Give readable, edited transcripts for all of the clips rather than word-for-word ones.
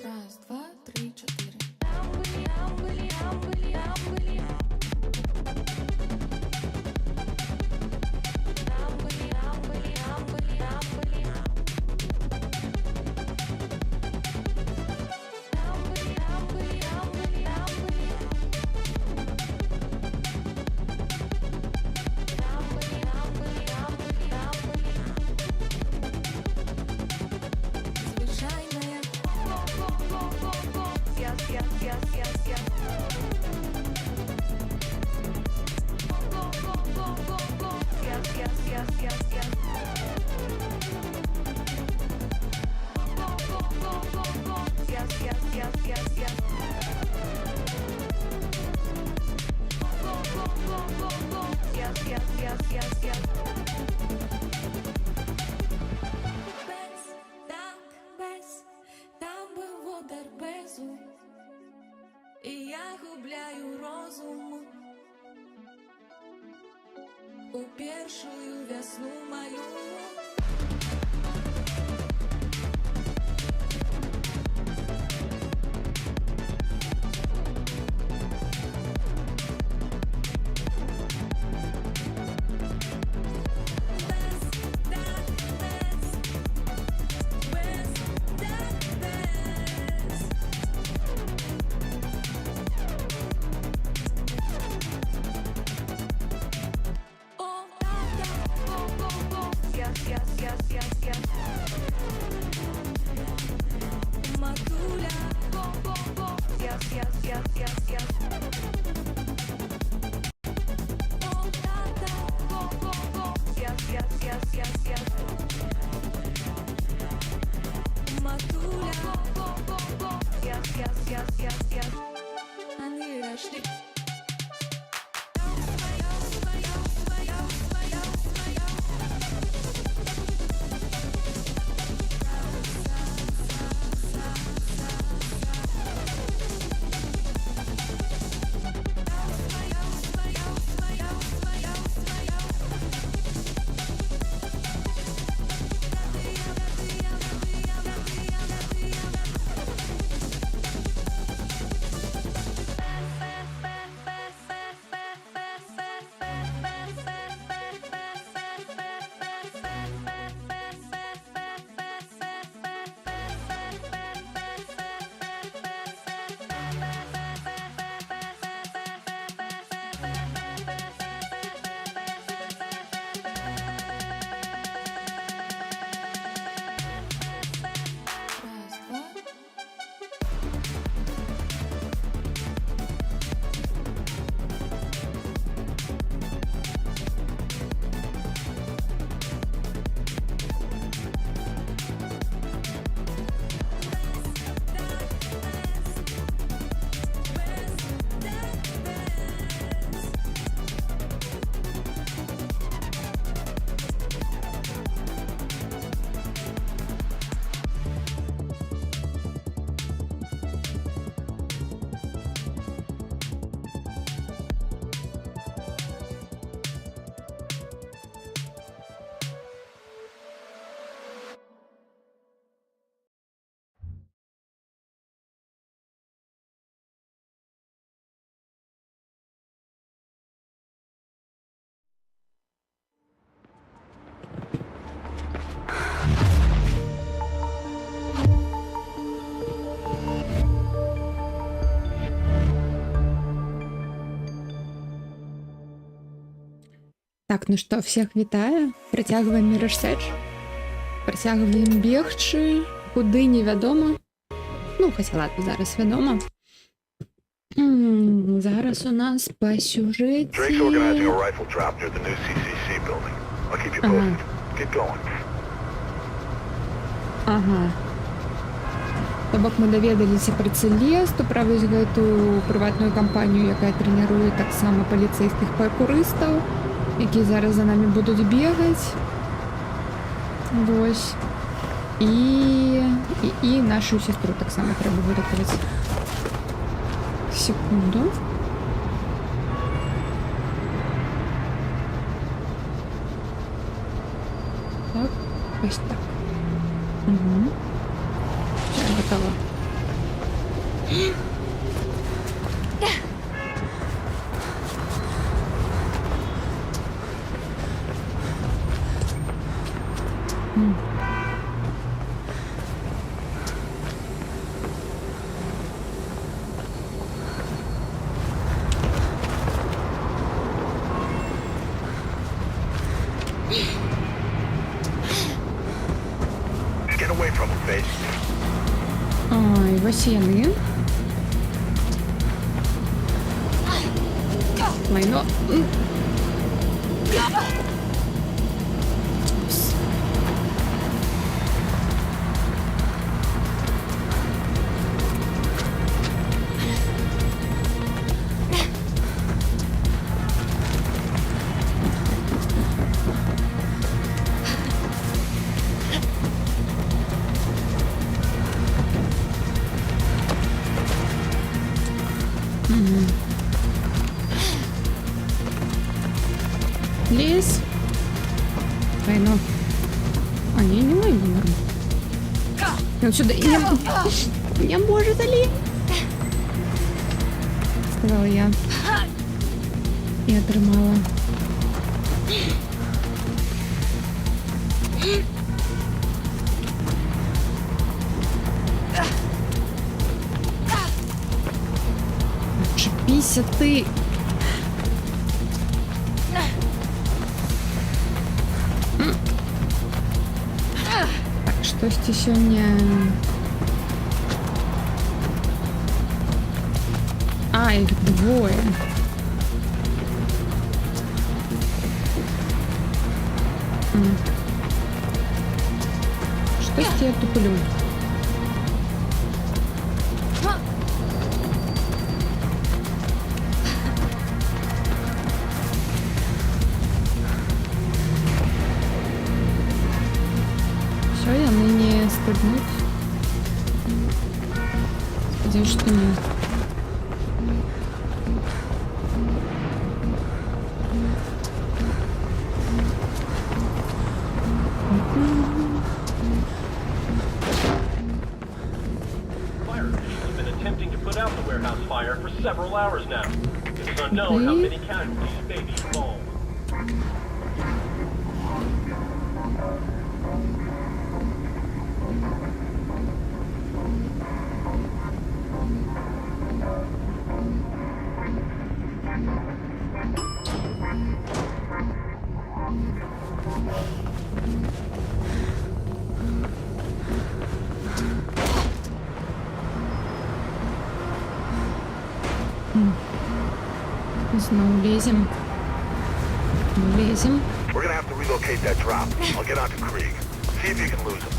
Раз, два, три, чотири. Звичайна без, так, без, там би водар безу, і я губляю розум у першую весну мою. Раз, два. Так, ну что, всех вітаю. Працягваем Mirror's Edge. Працягваем бегчы, куды невядома. Ну, хаця ладно, зараз вядома. Зараз у нас по Drake's organizing a сюжэце... rifle drop near the new CCC building. I'll keep you posted. Get going. Ага. То бок мы даведаліся пра Цэлесту, пра вось гэту прыватную кампанію, якая трэніруе таксама паліцэйскіх паркурыстаў, які зараз за нами будуць бегаць. Вось. І нашу сестру таксама трэба выратаваць. Секунду. Так, ось так. Угу. Все, готово. Get away from him, Face. Ой, ось яни. Лайно. Лезь. Лайно. А, не лайно, норм. Он сюда не может ли? Сказала я. И отримала. Отшипися ты. Так, что здесь сегодня? А, их двое. Что здесь я туплю? Все, я ныне спрыгнуть. Надеюсь, что нет. Fire officials have been attempting to put out the warehouse fire for several hours now. It is unknown how many casualties may be involved. Снова лезем. Лезем. We're gonna have to relocate that drop. I'll get onto Krieg. See if you can lose him.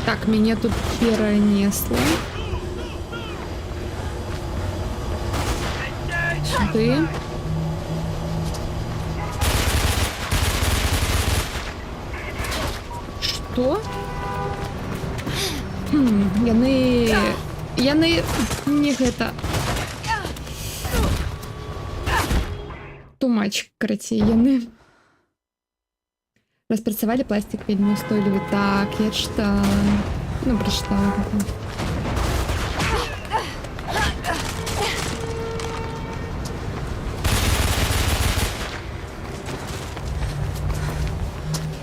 Так, меня тут перенесло. Сюда. Что? Яны не гэта. Тумач, карацей, яны. Распрацавалі пластик вельмі устойлівы. Так, я читала. Ну, прочитала.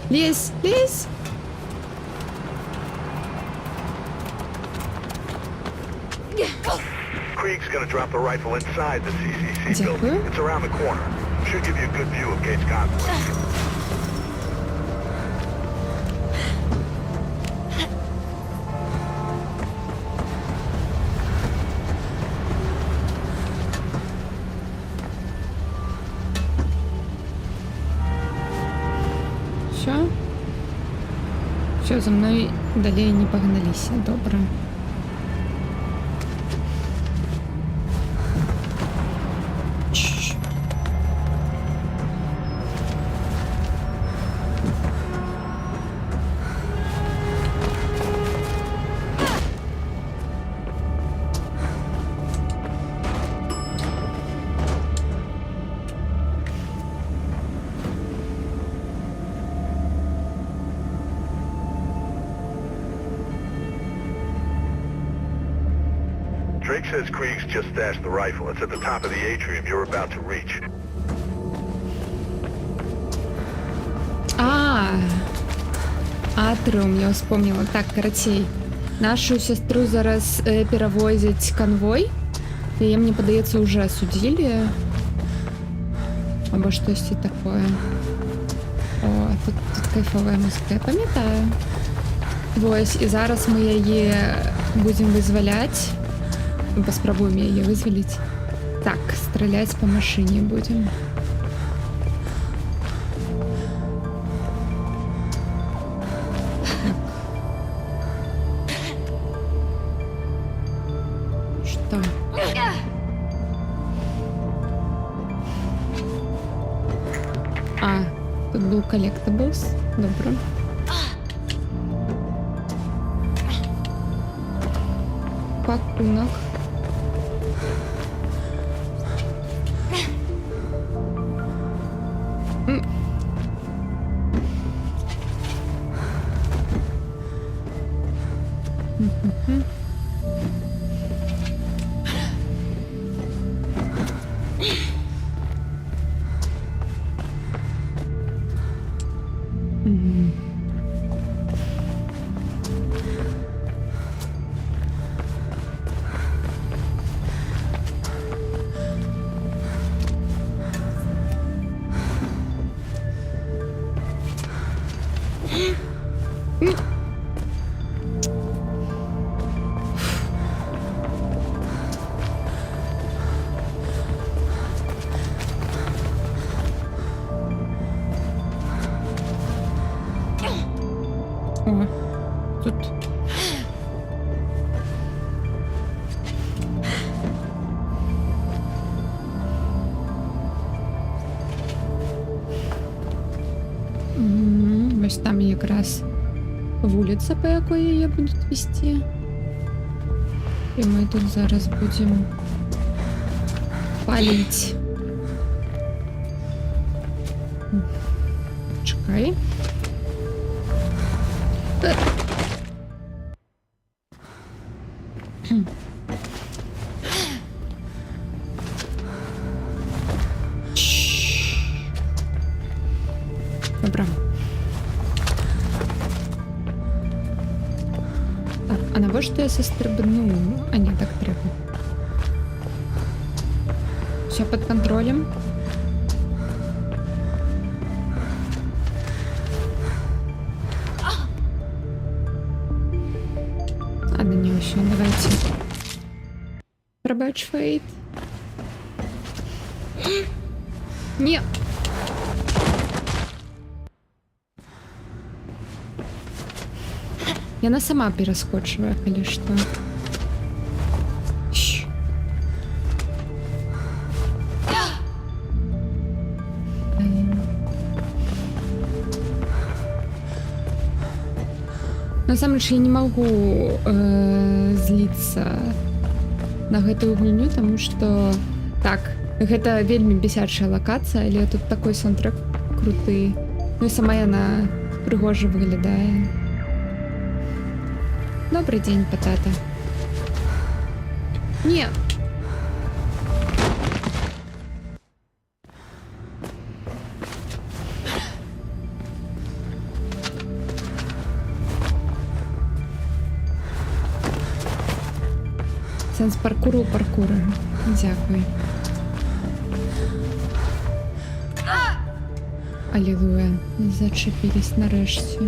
Лезь, лезь! Krieg's gonna drop the rifle inside the CCC Дякую. building. It's around the corner. Should give you a good view of Gates Convoy. Все, за мной далее не погнались. Добре. says Krieg's just stashed the rifle. It's at the top of the atrium you're about to reach. Атріум, я вспомнила. Так, карацей. Нашу сестру зараз перевозять конвой. Яе, мне падаецца, уже судили. Або штосьці такое. О, тут кайфовая музыка, я памятаю. Вось, і зараз мы яе будем вызваляць. Паспрабуем яе вызваліць. Так, страляць по машине будем. Что? Тут был collectibles. Добро. Пакунок. О, тут. Ось там якраз вулиця, по якої її будуть вести. І ми тут зараз будемо палити. Чекай. Добре. Так, а навіщо я застрибну? А ні, так треба. Все під контролем. А на нього ще давайте. Пробач, Фейт. Ні. И она сама перескочивает, или что? На самом деле я не могу злиться на гэтую гульню, потому что так, гэта вельмі бесячая локация, але тут такой саундтрек круты. Ну и сама яна прыгожа выглядае. Добрый день, Патата. Нет. Сенс паркуру. Дякую. Аллилуйя. Зачепились нарешті.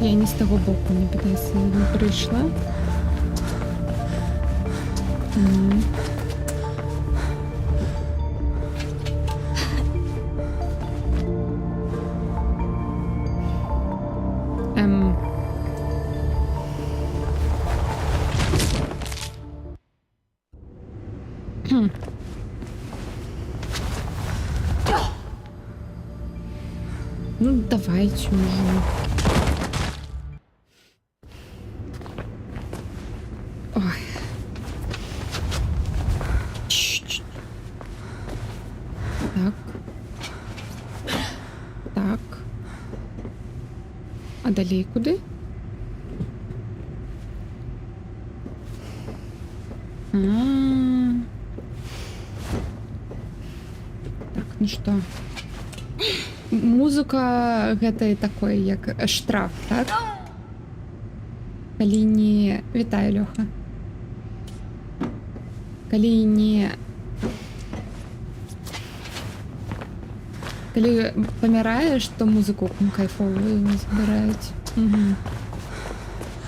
Я не з того боку, не питайся, не прийшла. Ну, давайте уже. Ой. Чш-чш. Так. Так. А далі куди? Так, ну что? Музыка гэтай такой, як штраф, так? Калі не... Вітаю, Лёха. Калі не... Калі паміраеш, то музыку кайфовую забіраюць. Угу.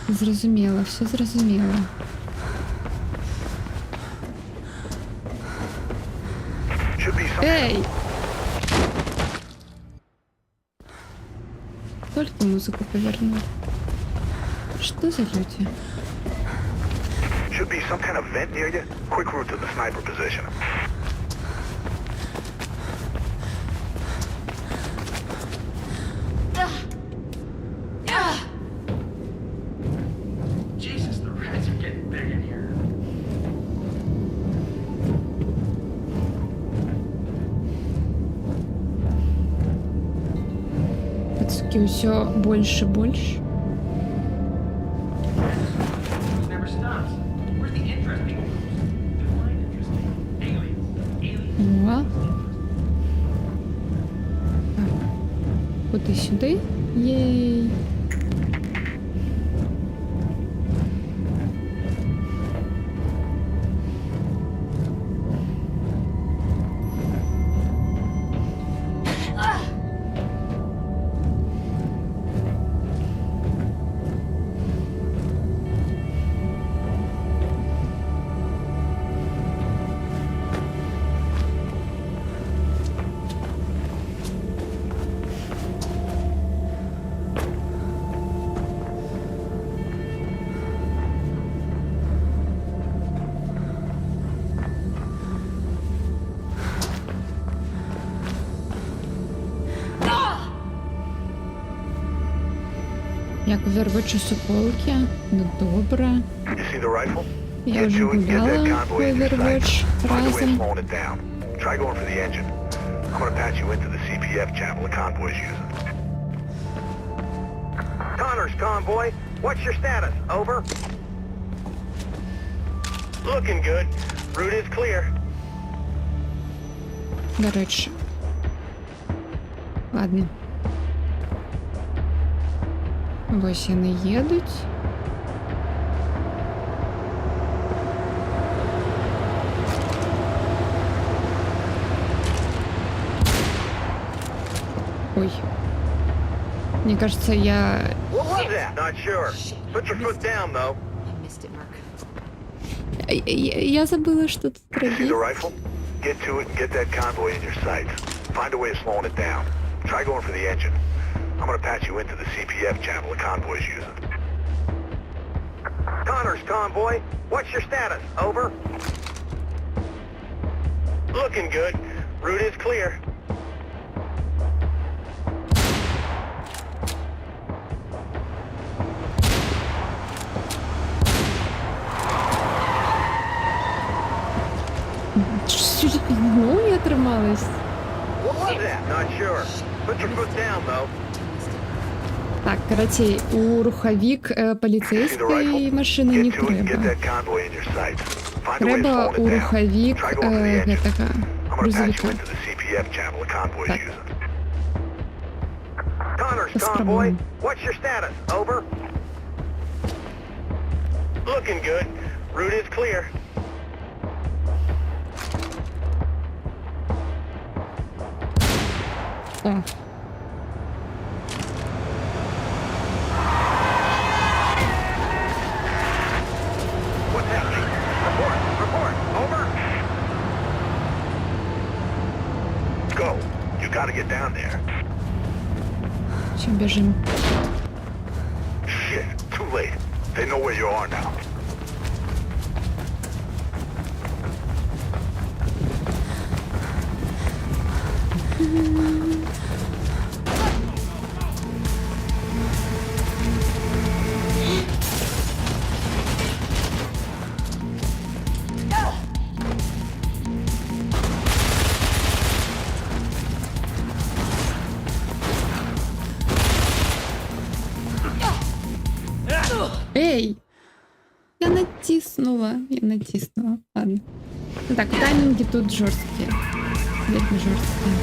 Зразумела, все зразумела. Should be some Эй! Только музыку повернул. Что за люди? should be some kind of vent near you. Quick route to the sniper position. Jesus, the rats are getting big in here. Пацуки, все больше и больше. It never stops. Where's the interesting ones? Define interesting. Aliens. Aliens. О. Так. Куди сюди? Єй. Як вирвучу соколки? Ну добре. You see the rifle? Я Get вже to it and get that гуляла по convoy in your Overwatch sights. Find a way of разом. slowing it down. Try going for the engine. I'm gonna patch you into the CPF channel the convoy's using. Connors convoy, what's your status? Over. Looking good. Route is clear. До речі. Ладно. Ось вони їдуть. Ой. Мне кажется, я... What was that? Not sure. Put your foot down, though. I missed it, Mark. Я забыла, что тут You see пробить. the rifle? Get to it and get that convoy in your sights. Find a way of slowing it down. Try going for the engine. I'm gonna patch you into the CPF channel the convoy's using. Connors convoy, what's your status? Over. Looking good. Route is clear. Ну, я трималась. What was that? Not sure. Put your foot down, though. Так, короче, у рухавік You see the поліцейської rifle? машини не Get to it and get треба. that convoy in your sights. Find a way of Треба slowing it у down. рухавік Try going for the engine. гэтага I'm gonna patch you грузовика. into the CPF channel the convoy's Так. using. Connors Без convoy, проблем. what's your status? Over. Looking good. Route is clear. О, What's happening? Report. Over. Go. You gotta get down there. все, бежим. Shit. Too late. They know where you are now. Я натиснула. Ладно. Ну так, тайминги тут жесткие. Ведь не жесткие.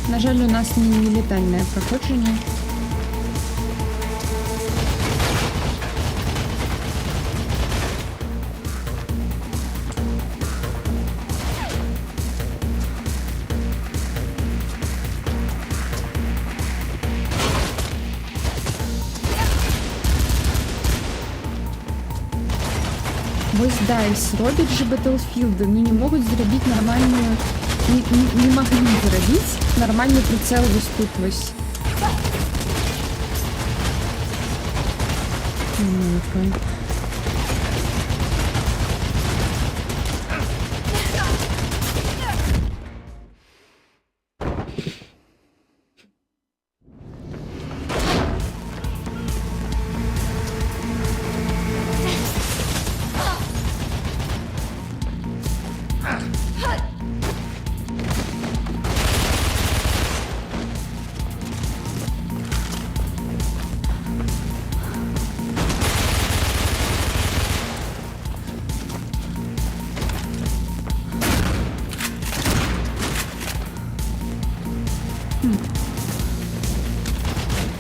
На жаль, у нас не летальне проходження. Вось DICE робяць же Battlefield, но не могут зрабіць нормальную, не могли зрабіць нормальный прицел вось тут вось.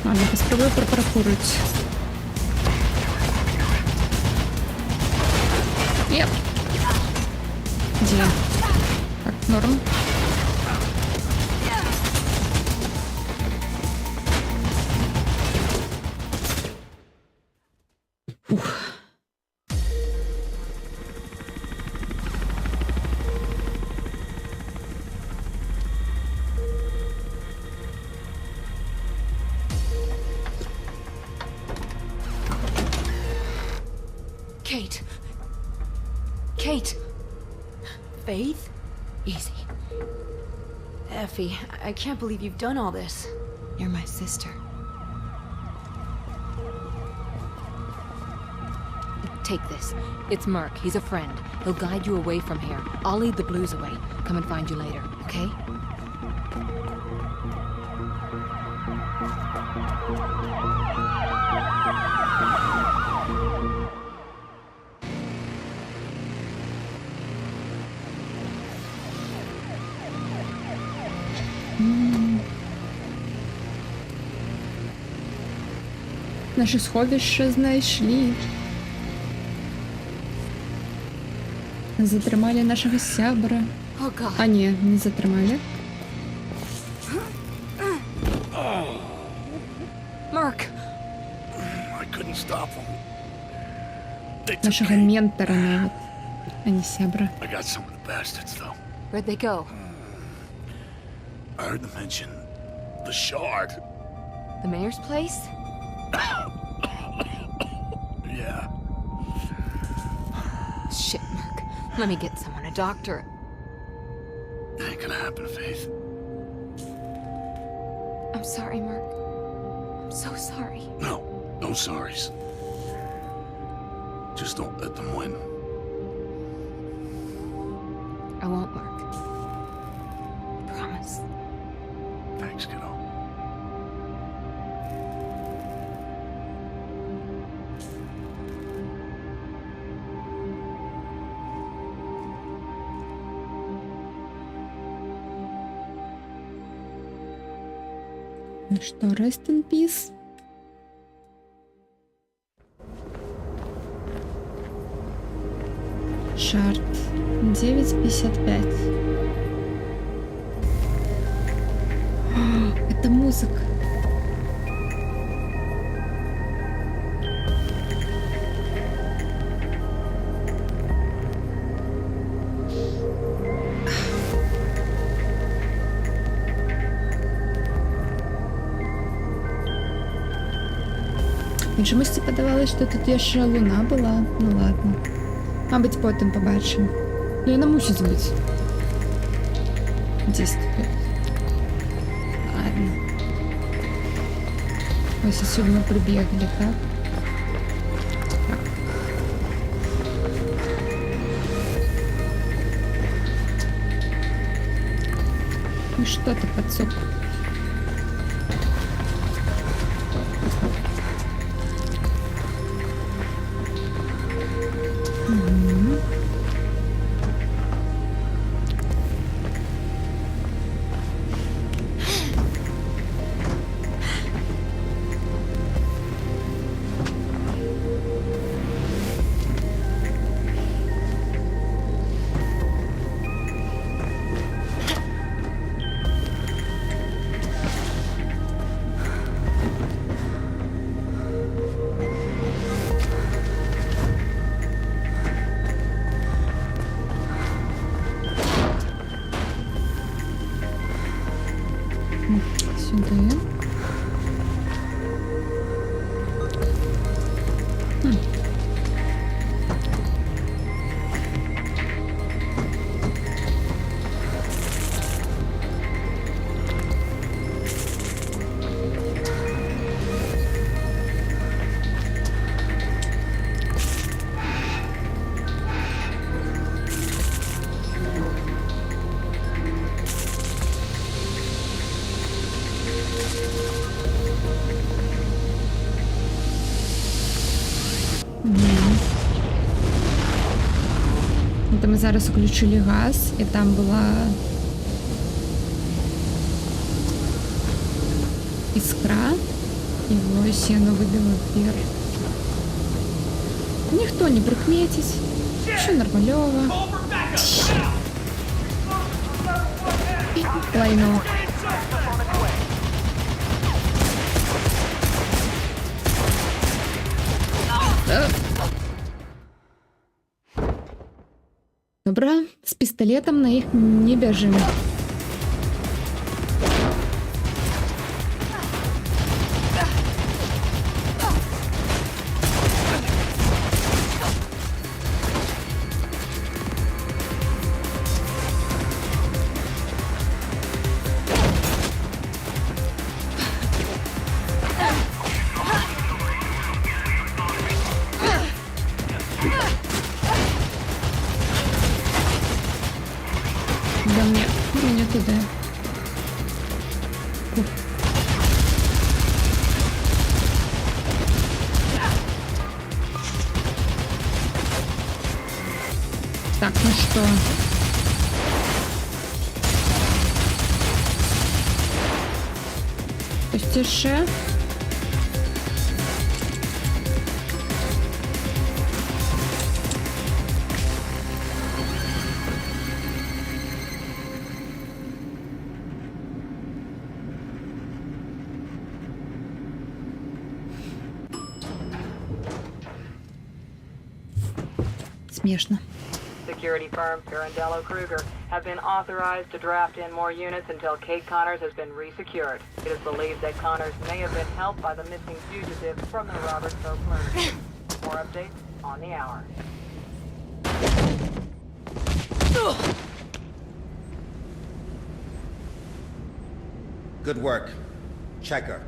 Ладно, попробую пропаркурить. Еп. Где? Так, норм. Ух. Kate. Kate. Faith? Easy. Effie, I can't believe you've done all this. You're my sister. Take this. It's Mark. He's a friend. He'll guide you away from here. I'll lead the blues away. Come and find you later, okay? Наше сховище знайшли. Затримали нашого сябра. Oh God. А ні, не затримали. Mark. I couldn't stop them. They took Нашого Kate. ментора навіть. А не сябра. I got some of the bastards, though. Where'd they go? I heard them mention the Shard. The mayor's place? Yeah. Shit, Mark. Let me get someone, a doctor. It ain't gonna happen, Faith. I'm sorry, Mark. I'm so sorry. No sorries. Just don't let them win. I won't, Mark. Promise. Thanks, kiddo. Ну что, rest in peace. Шарт. 9:55. Это музыка. Мені чомусь подавалось, що тут є ще луна була. Ну ладно. Мабуть, потім побачимо. Ну, вона мусить бути. Десь тут. Ладно. Ось і сюди ми прибігли, так? Так. Ну что ты, пацок? Сюди. От ми зараз включили газ, і там була іскра, і ось я вибила вверх. Ніхто не прихметить, все нормальово. Лайно. Добре, з пістолетом на їх не біжимо. Да мне туда. Так, ну что? Пустіше. Смешно. Security firm Pirandello Kruger have been authorized to draft in more units until Kate Connors has been resecured. It is believed that Connors may have been helped by the missing fugitive from the Robert Folk murder. More updates on the hour. Good work. Checker.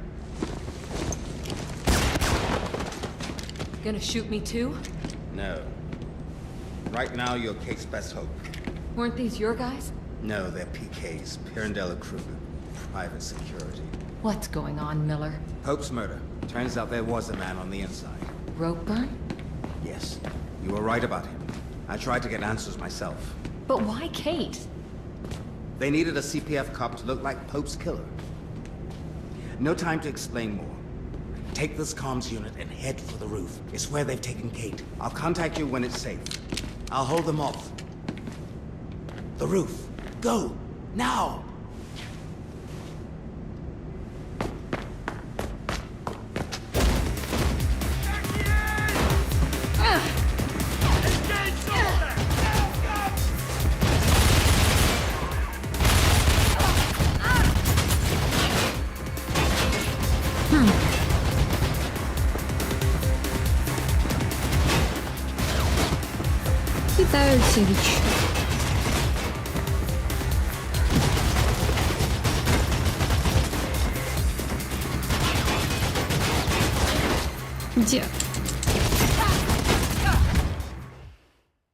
Gonna shoot me too? No. Right now, you're Kate's best hope. Weren't these your guys? No, they're PK's, Pirandello Kruger, private security. What's going on, Miller? Pope's murder. Turns out there was a man on the inside. Rope burn? Yes, you were right about him. I tried to get answers myself. But why Kate? They needed a CPF cop to look like Pope's killer. No time to explain more. Take this comms unit and head for the roof. It's where they've taken Kate. I'll contact you when it's safe. I'll hold them off. The roof. Go! Now! Вітаю, Олексійович. Где?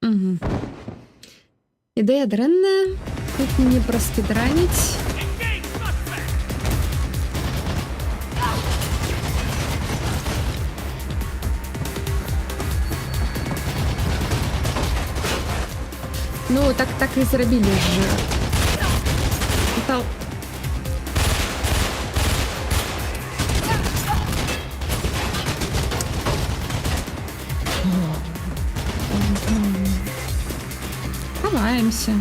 Угу. Ідея дренная. Тут не проспидранить. Ну, так и зробили же. Металл. Ховаемся.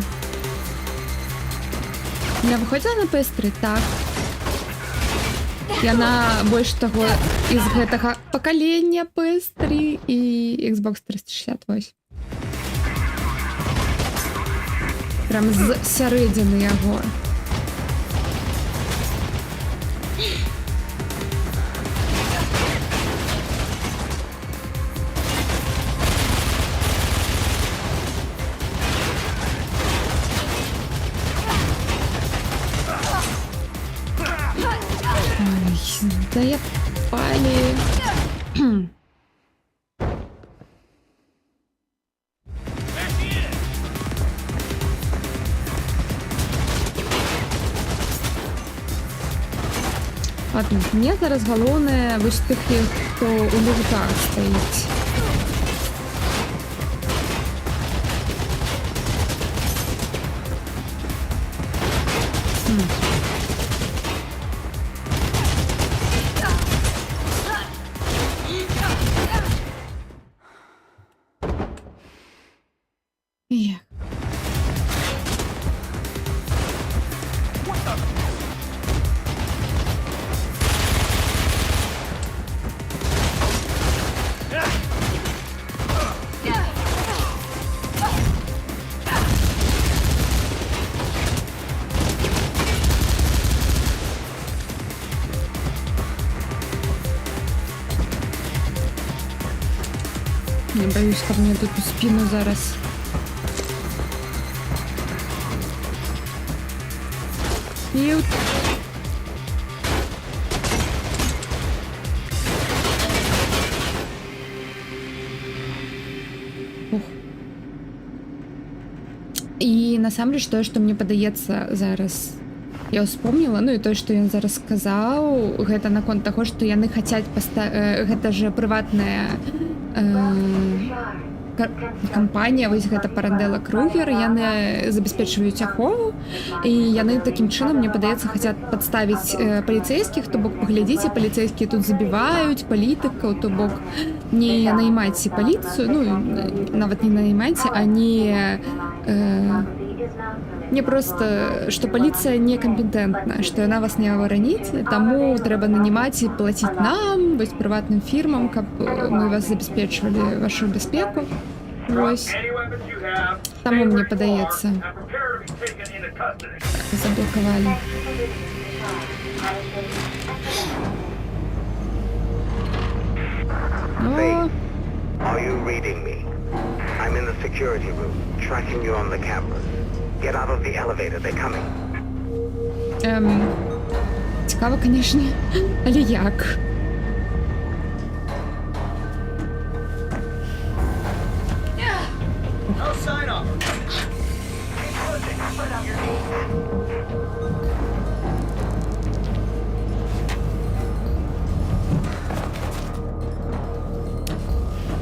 Я выходила на PS3? Так. Яна больш таго из гэтага пакалення PS3 і Xbox 360. Прям з сярэдзіны яго. Ой, да я пали. Ладно, мне зараз галоўнае вось тых, хто у ліфтах стаіць. Ех. Я боюсь, ко мне тут у спину зараз. Ют. Ух. І насамрэч тое, што мне падаецца зараз, я ўспомніла, ну і тое, што ён зараз сказаў, гэта наконт таго, што яны хацяць гэта же прыватная кампанія, вось гэта Парандела Кругер, яны забяспечваюць ахову, і яны такім чынам, мне падаецца, хацяць падставіць паліцэйскіх, то бок паглядзіце, паліцэйскія тут забіваюць палітыкаў, то бок не наймайце паліцыю, ну нават не наймайце, а не просто, што паліцыя некампетэнтна, што яна вас не авараніць, таму трэба нанімаць і плаціць нам, вось прыватным фірмам, каб мы вас забяспечвалі вашу бяспеку. Вось. Таму мне падаецца. Заблокавалі. О! Are you reading me? I'm in the security room, tracking you on the cameras. Get out of the elevator, they're coming. Цікаво, конечно, але як? No sign off.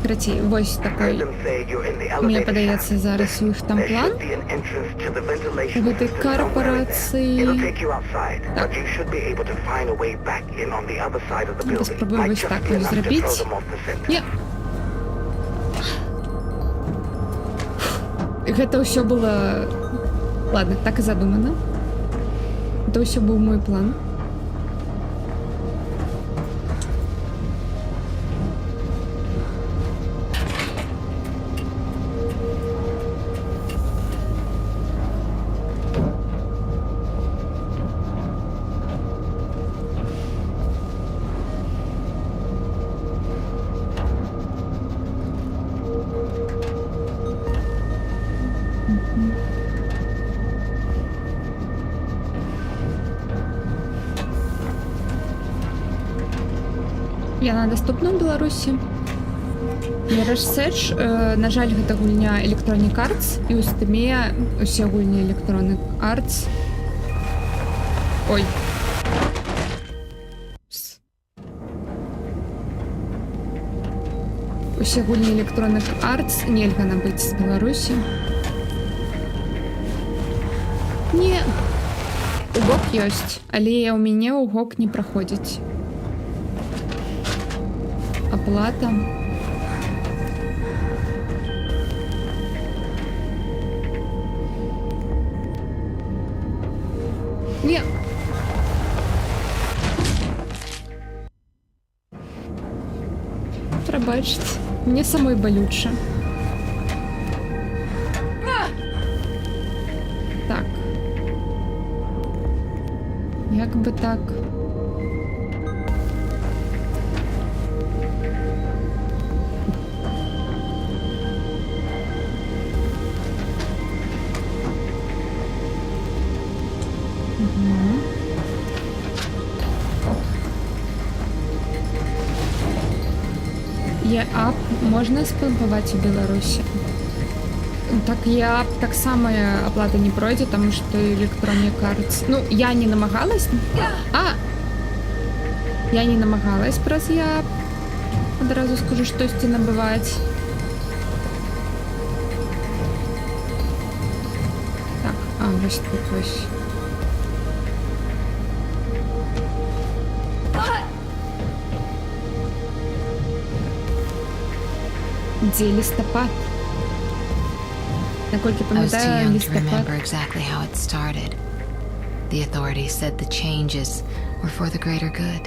Карацей, вось такой, мне падаецца, зараз у іх там план у гэтай карпорацыі. Так. Паспрабуем вось так вось зрабіць. Не. Гэта ўсё было... Ладно, так і задумана. Гэта ўсё быў мой план. Яна даступна ў Беларусі. Mirage Edge, на жаль, гэта гульня Electronic Arts, і ў Steam усе гульні Electronic Arts. Ой. Усе гульні Electronic Arts нельга набыць з Беларусі. Не, у GOG ёсць, але ў мяне ў GOG не праходзіць. Оплата. Не. Прабачце, мне самой балюча. Так. Як бы так. Е-ап можна спробовать у Беларуси? Так Е-ап так само оплата не пройдет, потому что Electronic Arts... Ну, я не намагалась. Я не намагалась праз Е-ап. Одразу скажу, штосьці набывать. Так, ось тут ось. Где листопад? Наколькі пам'ятаю, листопад. Exactly how it started. The authorities said the changes were for the greater good.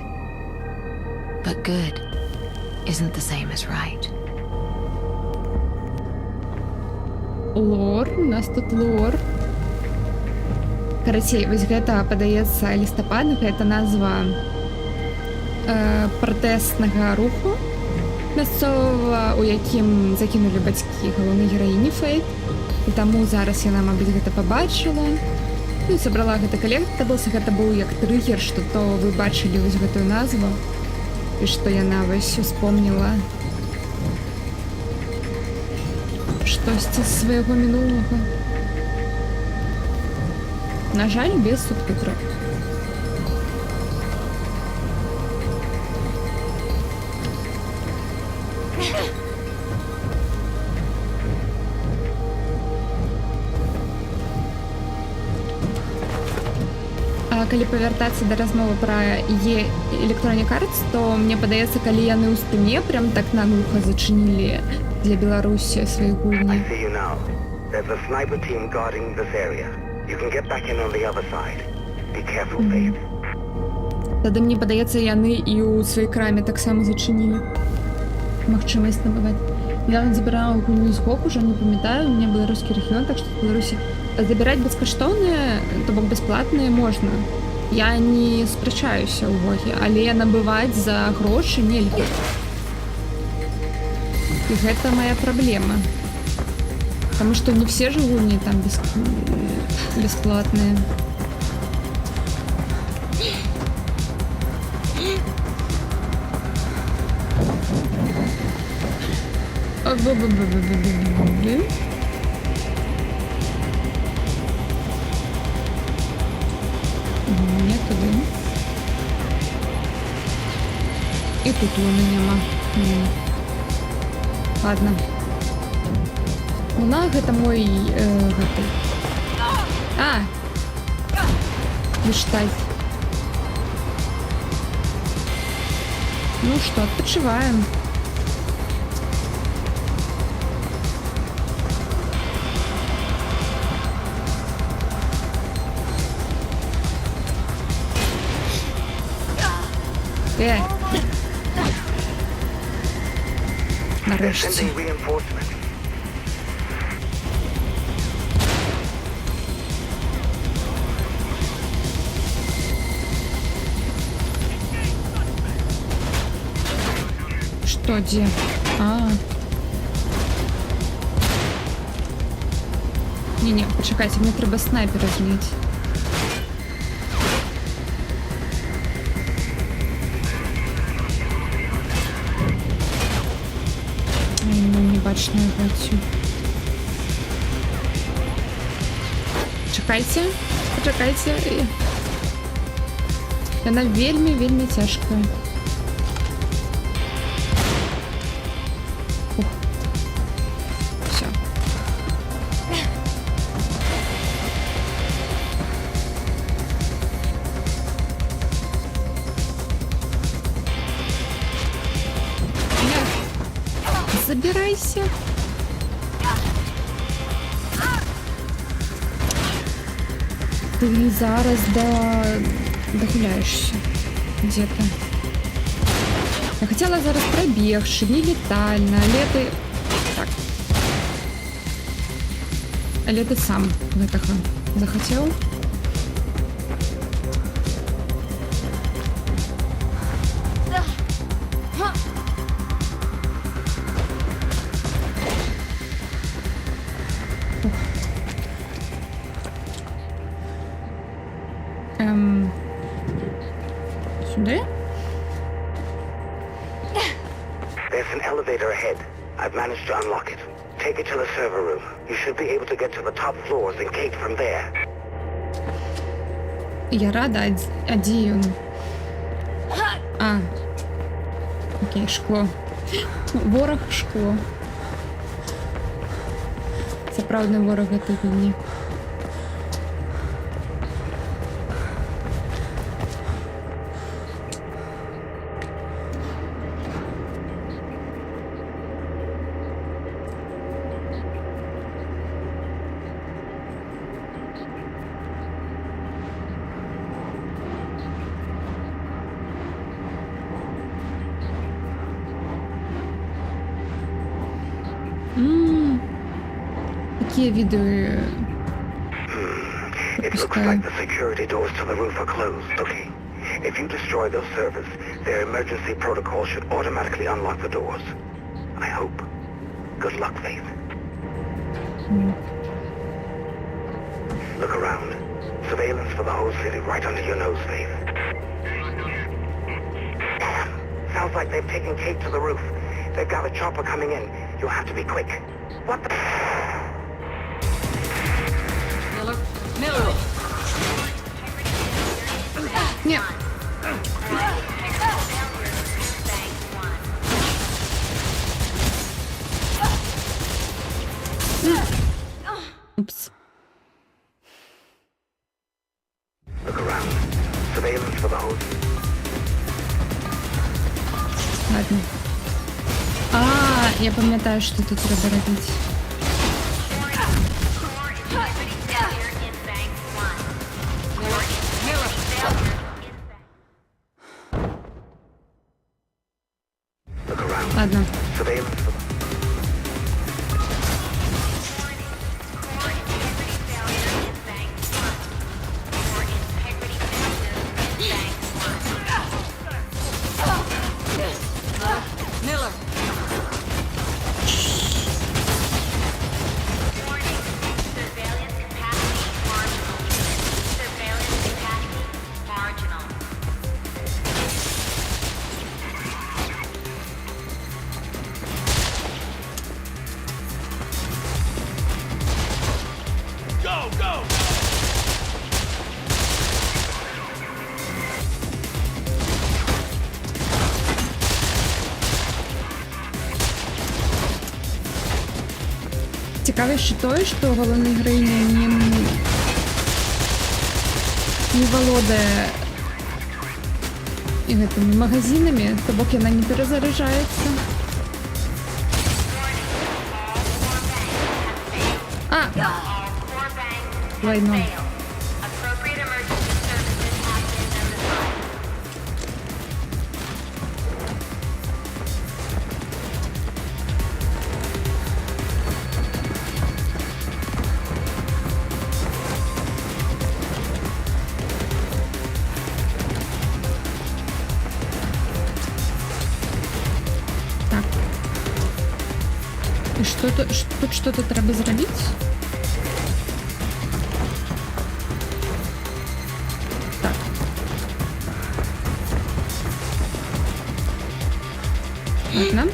But good isn't the same as right. Лор, у нас тут лор. Карацей, вось гэта падаецца лістапад, гэта назва пратэстнага руху мясцовага, у якім закінулі бацькі галоўнай гераіні Фейт. І таму зараз яна, мабыць, гэта пабачыла. Ну і сабрала гэта калектаблс, гэта быў як трыгер, што то вы бачылі вось гэтую назву, і што яна вось успомніла штосьці з свайго мінулага. На жаль, без субтитраў. Калі павяртацца да размовы пра Electronic Arts, то мне падаецца, калі яны ў Steam прям так наглуха зачынілі для Беларусі свае гульні. Тады мне падаецца, яны і ў сваёй краме таксама зачынілі магчымасць набываць. Я забірала гульню з GOG, ужо не памятаю, у меня беларускі рэгіён, так што в Беларусі забіраць бескаштоўныя, то бок бясплатныя можна. Я не спрачаюся ў GOG, але набываць за грошы нельга. І гэта моя праблема. Таму што не все ж гульні там бесплатныя. Не туди. І тут луни нема. Ладно. Луна гэта мой гэты. Гештальт. Ну што, адпачываем. Нарешті. Що, де? Не-не, почекайте, мне треба снайпера зняти. бачна його цю. Чекайте, почекайте. Яна вельмі цяжка. Все. Забирайся. Ты зараз догуляешься где-то. Я хотела зараз пробегши, не летально, але ты... Так. Але ты сам гэтага захотел? Сюда? There's an elevator ahead. I've managed to unlock it. Take it to the server room. You should be able to get to the top floors and gate from there. Я рада, один. А. Окей, шкло. Ворог шкло. Сапраўдны ворог гэтай війны. Какие виды? It looks like the security doors to the roof are closed. Okay. If you destroy those servers, their emergency protocol should automatically unlock the doors. I hope. Good luck, Faith. Look around. Surveillance for the whole city right under your nose, Faith. Damn. Sounds like they've taken Kate to the roof. They've got a chopper coming in. You'll have to be quick. What the... Miller! Нет. Упс. Look around. Surveillance for the whole... Ладно. А, я пам'ятаю, що тут треба робити. Ладно. Surveillance for the... Miller! Цікаве ще те, що головна героїня не володає этими магазинами, то бок вона не перезаряджається. А! Лайно. Тут что-то треба зробити? Так. Ладно.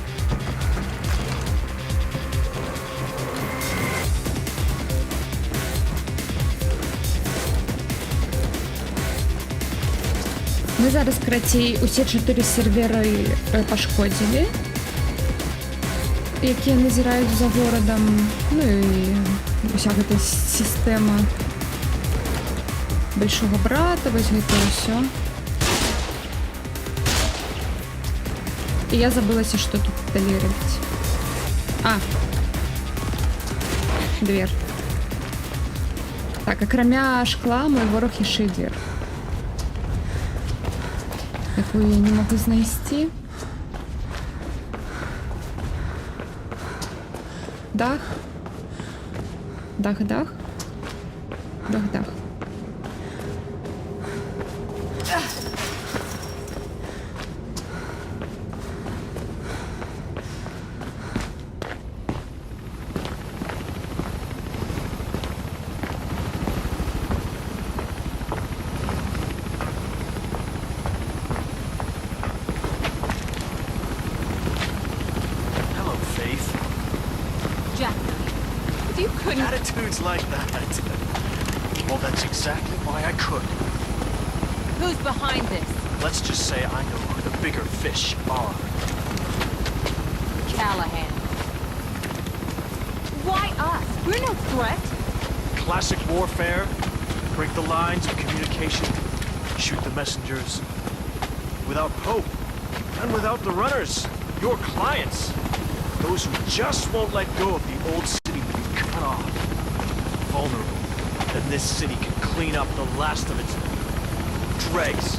Мы зараз, карацей, усе 4 серверы пашкодзілі, якія назіраюць за горадам, ну і уся гэта сістэма большого брата, вось гэта ўсё. І я забылася, што тут далей рабіць. Дверь. Так, акрамя шкла, мой ворог яшчэ і дверь, якую я не могу знайсці. Дах. Дах. Hello, Faith. Jack, if you couldn't... Attitudes like that. Well, that's exactly why I could. Who's behind this? Let's just say I know who the bigger fish are. Callahan. Why us? We're no threat. Classic warfare. Break the lines of communication. Shoot the messengers. Without hope. And without the runners. Your clients. Those who just won't let go of the old city when you cut off. Vulnerable. Then this city can clean up the last of its dregs.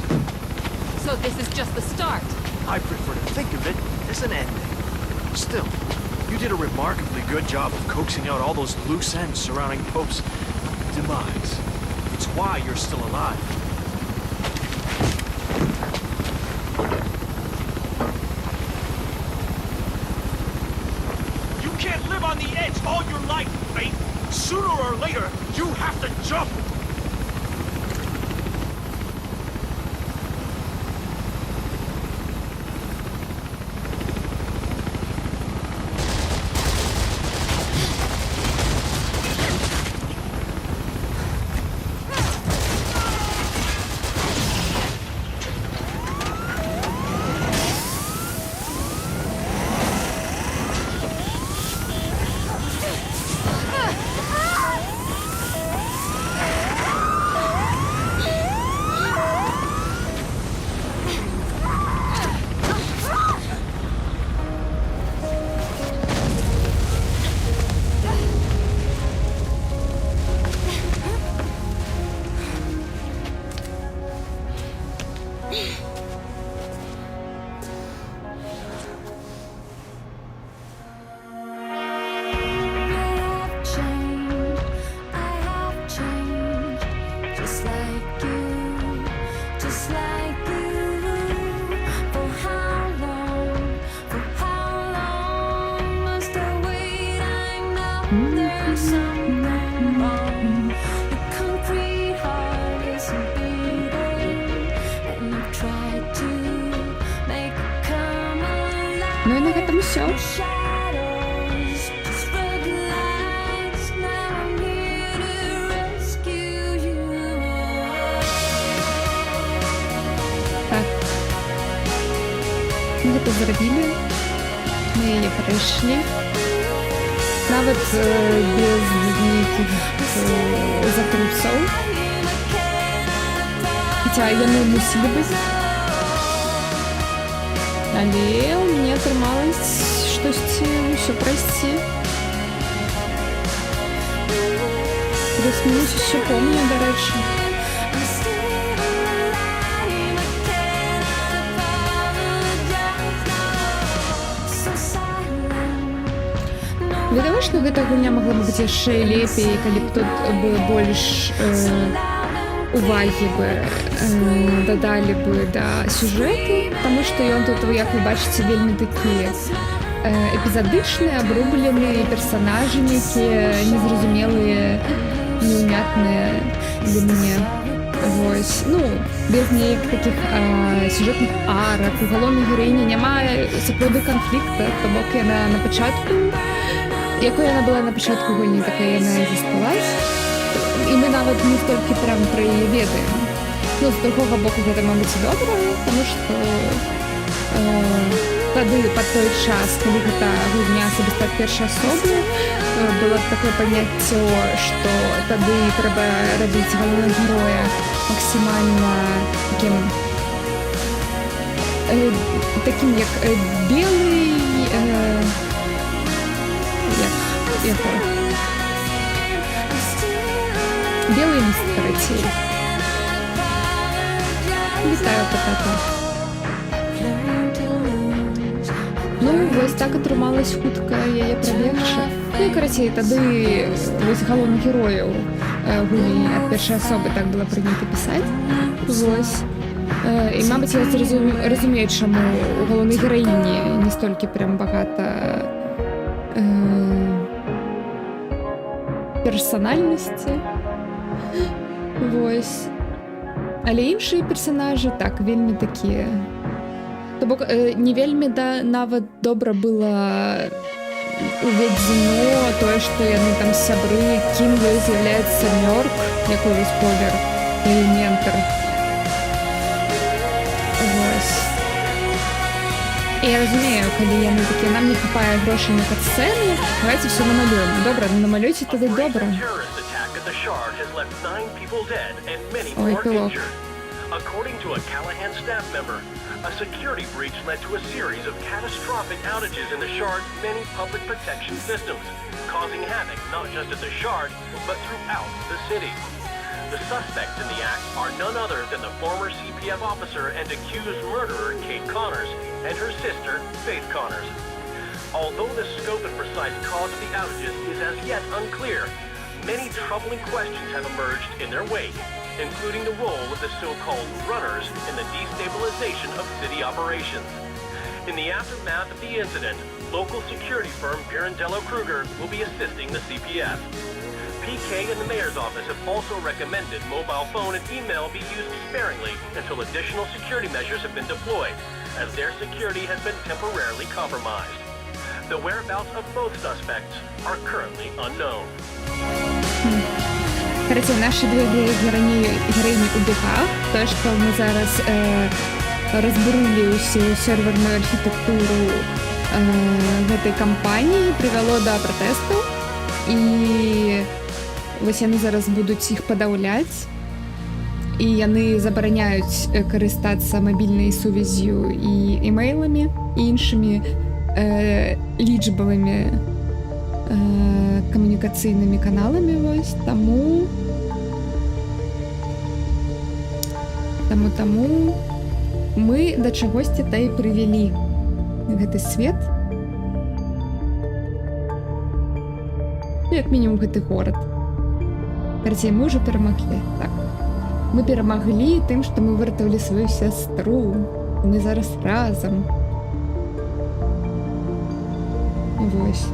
So this is just the start. I prefer to think of it as an ending. Still, you did a remarkably good job of coaxing out all those loose ends surrounding Pope's demise. It's why you're still alive. You can't live on the edge all your life, Faith. Sooner or later, you have to jump. Ну і на гэтым усё. Так. Мы гэта зрабілі. Мы яе прайшлі. Нават без нейкіх закрыцаў. Хаця яны мусілі быць. Але у мяне атрымалось штосьці ўсё прайсці. Плюс-мінус усё помню, дарэчы. Відавочна, гэта гульня могла бы быць яшчэ лепей, калі б тут бы больш увагі бы дадалі бы да сюжэту, таму што ён тут, як вы бачыце, вельмі такі эпізадычны, абрублены персанажы, якія незразумелыя, неўнятныя для мяне. Вось, ну, без нейкіх такіх сюжэтных арак. У галоўнай гераіні няма сапраўды канфлікта, то бок яна на пачатку, якой яна была на пачатку гульні, такая яна і засталась. І мы нават не столькі прям пра яе ведаем. Ну, з другого боку, гэта, мабыць, добра, таму што тады, пад той час, калі гэта гульня асабіста ад першай асобы, было такое паняцце, што тады трэба рабіць галоўнага героя максімальна такім як белы, белый ліст, карацей. Вітаю, патата. Ну, вось так атрымалась хутка яе прабегчы. Ну і, карацей, тады вось галоўных герояў гульні ад першай асобы так было прынята пісаць. Вось. І, мабыць, я разумею, чаму у галоўнай гераіні не столькі прям багата персанальнасці. Вось. Але іншыя персанажы так вельмі такія. То бок не вельмі нават добра было уведзено тое, што яны там сябры, кім ёй з'яўляецца Мёрк, якой спойлер, і ментар. Вось. І я разумею, калі яны такія, нам не хапае грошай на катсцэны, давайте все намалюем. Добра, намалюйте тады добра. Ой, пилок. According to a Callahan staff member, a security breach led to a series of catastrophic outages in the Shard's many public protection systems, causing havoc not just at the Shard, but throughout the city. The suspects in the act are none other than the former CPF officer and accused murderer Kate Connors and her sister, Faith Connors. Although the scope and precise cause of the outages is as yet unclear, many troubling questions have emerged in their wake, including the role of the so-called runners in the destabilization of city operations. In the aftermath of the incident, local security firm Pirandello Kruger will be assisting the CPF. PK and the mayor's office have also recommended mobile phone and email be used sparingly until additional security measures have been deployed, as their security has been temporarily compromised. The whereabouts of both suspects are currently unknown. Короче, наші дві героїні у бігах, те, що ми зараз розбурили усю серверну архітектуру гэтай кампаніі, привело до протесту. І ось яны зараз будуць іх падаўляць. І яны забараняюць карыстацца мабільнай сувяззю і імейламі, і іншымі лічбавымі камунікацыйнымі каналамі, вось, таму мы да чагосьці та і прывялі гэты свет, як мінімум гэты горад. Карацей, мы ўжо перамаглі, так. Мы перамаглі тым, што мы выратавалі сваю сястру, мы зараз разам. Вось.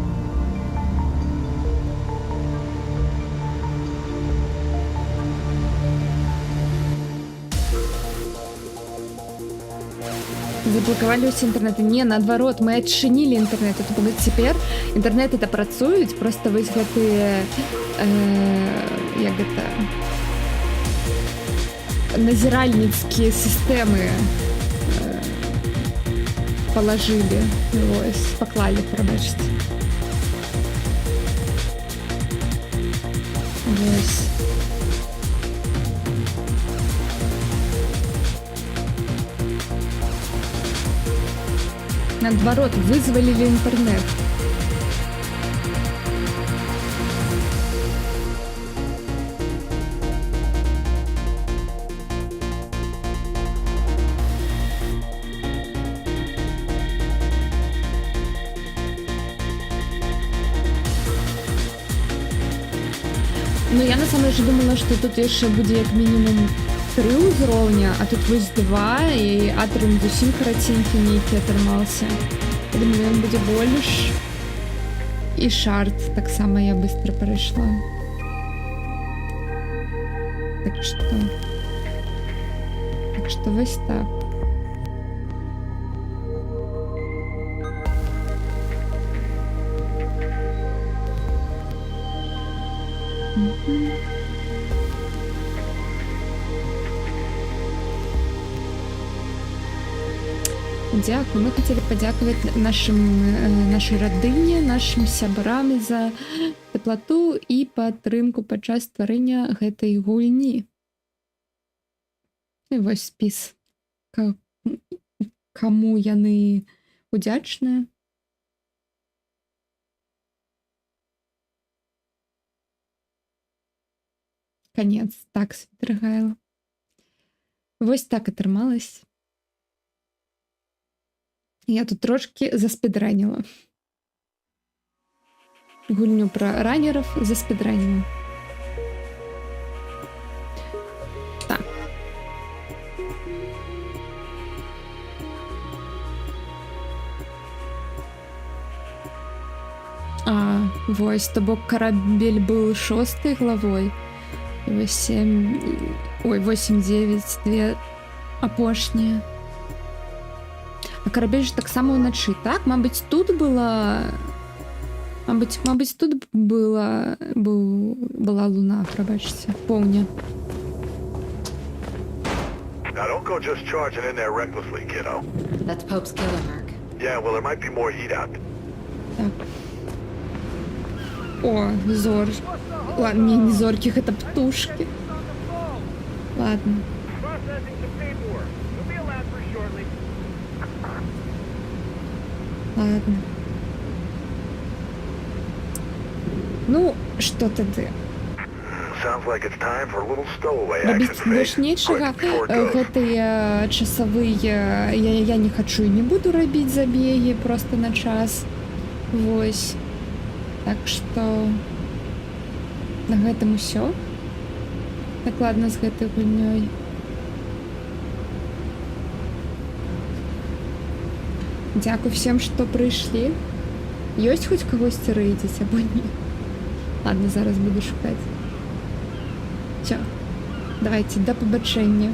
Заблокавали усе интернеты. Не, наоборот, мы отчинили интернет. Теперь интернет это працуюць, просто вось гэтыя як гэта назіральніцкія сістэмы положили, вось, поклали, прабачце. Вось. Наоборот, вызволили интернет. Ну, я на самом деле думала, что тут еще будет как минимум 3 узроўня, а тут вось 2, і атрым зусім караценькі нейкі атрымаўся. Я думаю, ён будзе больш. І шарт таксама я быстро прайшла. Так што вось так. Дякую. Ми хотіли подякувати нашій родині, нашим сябрам за теплоту і підтримку падчас стварэння гэтай гульні. І вось спіс, каму яны удзячныя. Конец. Так, Свідригайло. Вось так атрымалось. Я тут трошки заспідраніла. Гульню про раннеров заспідраніла. Так. Вось, то бок корабель был 6 главой. 8-9, две апошнія. А корабель ж так само ўначы, так? Мабыць, тут была... Мабыць, тут была луна, прабачце, поўня. Now don't go just charging in there recklessly, kiddo. That's Pope's killer, Mark. Yeah, well, there might be more heat out. Так. О, зор. Ладно, не зорки, это птушки. Ладно. Ладно. Ну, што тады? Без нічога гэтыя часавыя я не хачу і не буду рабіць забегі просто на час. Вось. Так што на гэтым усё. Дакладна з гэтай гульнёй. Дзякуй всем, што прыйшлі. Ёсць хоць кагосьці рэйдзіць або не? Ладно, зараз буду шукаць. Всё. Давайте, да пабачэння.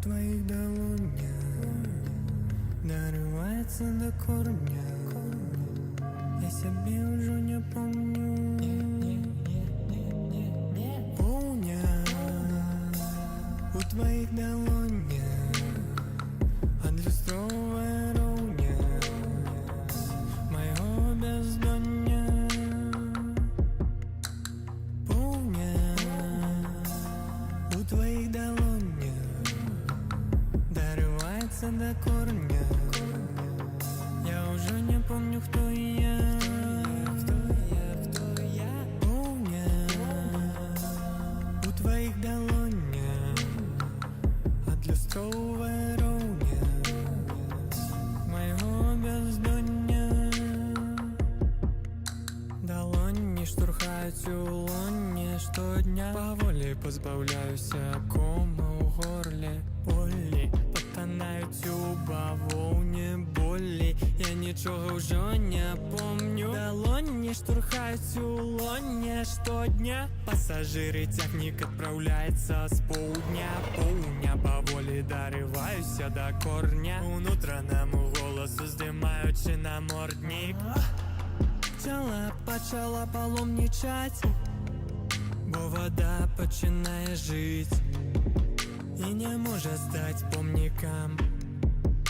Твоих долонях нарывается до корня. Я себе уже не помню. Полня у твоих долонях адресовая ровня моего бездонья. Полня у твоих долонях до корня. Я уже не помню, кто я. Полня у твоих долонях атлюстровая ровня моего бездонья. Долоні штурхають у лоні щодня. Поволі позбавляюся кома у горлі. Болі потанають у бавовні болі. Я нічого вже не помню. Долоні штурхають у лоні щодня. Пасажири технік відправляється з полдня. Полдня поволі дориваюся до корня. Внутреннему голосу здимаючи намордник. Тіла почала паломничать, бо вода починає жить і не може стать помником.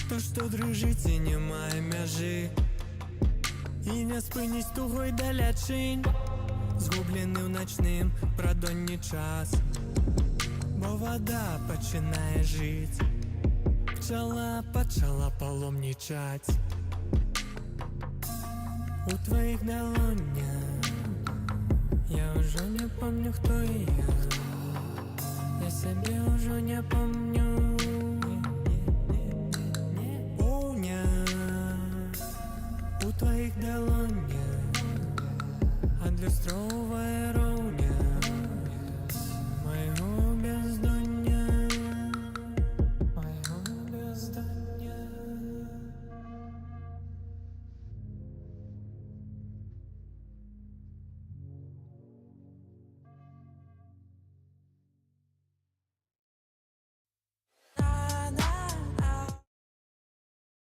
То, що дрижить і немає межі, і не спинить тугой далечінь, згублений в ночним прадонні час, бо вода починає жить. Пчела почала паломничать. У твоих долонях я уже не помню, кто я. Я себе уже не помню. Полня у твоих долонях атлюстровая ровня